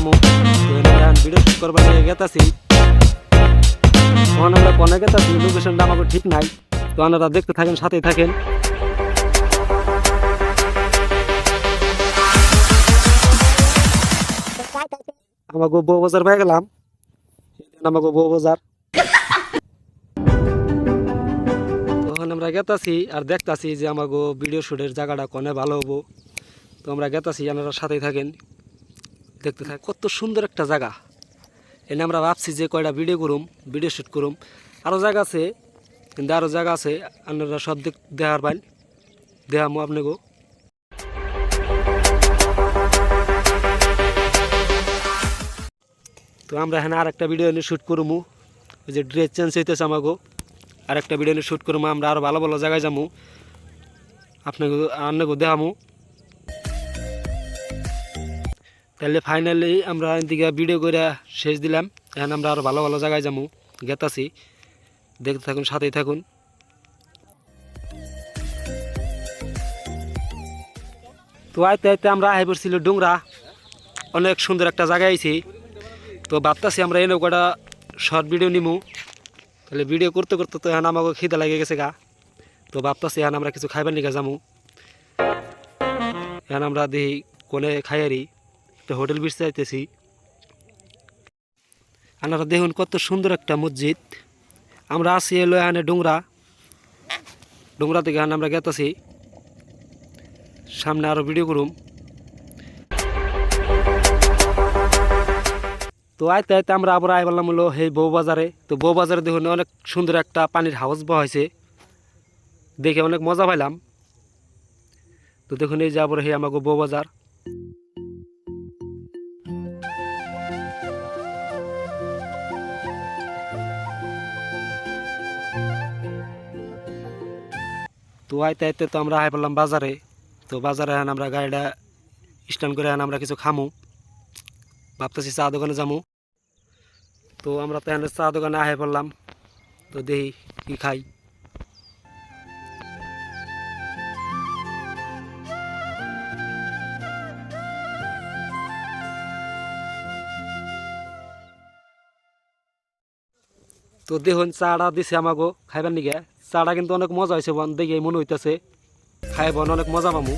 যাবো। Video shoot করবার নিয়ে গেতাছি, তখন আমরা কোনে গেতাছি লোকেশনটা আমাকে ঠিক নাই। তো আপনারা দেখতে থাকেন, সাথেই থাকেন। আমাকে বউ বাজার পেয়ে গেলাম, আমাকে বউ বাজার। তখন আমরা গেতাছি আর দেখতাছি যে আমাকে ভিডিও শুটের জায়গাটা কোনে ভালো হবো। তো আমরা গেতাছি, আপনারা সাথেই থাকেন, দেখতে থাকেন। কত সুন্দর একটা জায়গা। এনে আমরা ভাবছি যে কয়টা ভিডিও করুম, ভিডিও শ্যুট করুম। আরও জায়গা আছে, কিন্তু আরও জায়গা আছে, আপনারা সব দেখার পাইন, দেখামো আপনাকে। তো আমরা এখানে আর একটা ভিডিও নিয়ে শ্যুট করবো। ওই যে ড্রেস চেঞ্জ হইতেছে আমাকে, আর একটা ভিডিও নিয়ে শ্যুট করবো। আমরা আরও ভালো ভালো জায়গায় যাবো, আপনাকে দেখামো। তাহলে ফাইনালি আমরা এদিকে ভিডিও করে শেষ দিলাম। এখন আমরা আরও ভালো ভালো জায়গায় যাবো, গেতাছি, দেখতে থাকুন, সাথেই থাকুন। তো আইতে আইতে আমরা আই পড়ছিল ডুংরা, অনেক সুন্দর একটা জায়গায় আইছি। তো ভাবতাছি আমরা এনে কটা শর্ট ভিডিও নিমু। তাহলে ভিডিও করতে করতে তো এখন আমাকে খিদে লাগে গেছে গা। তো ভাবতাছি এখন আমরা কিছু খাইবার নিকা যাবো। এখন আমরা দেখি কোনে খাইয়ারি একটা হোটেল বিচ চাইতেছি। আপনারা দেখুন কত সুন্দর একটা মসজিদ। আমরা আছি এলো এখানে ডুংরা থেকে এখন আমরা গেতাছি, সামনে আরো ভিডিও করুম। তো আইতে আইতে আমরা আবার আই বললাম হলো এই বউবাজারে। তো বউবাজারে দেখুন অনেক সুন্দর একটা পানির হাউস বওয়া হয়েছে, দেখে অনেক মজা পাইলাম। তো দেখুন এই যে আবার হে আমাকে বউবাজার। তো আইতে আইতে তো আমরা আই বললাম বাজারে। তো বাজারে এখন আমরা গাড়িটা স্ট্যান্ড করে এখন আমরা কিছু খামু, ভাবতেছি চা দোকানে যাবো। তো আমরা তো এখানে চা দোকানে আহে পড়লাম। তো দেখি কি খাই। তো দেখুন চাটা দিছে আমাকে খাইবার নিগে। চাটা কিন্তু অনেক মজা হয়েছে, দেখে মনে হইতেছে খাইব অনেক মজা পামু।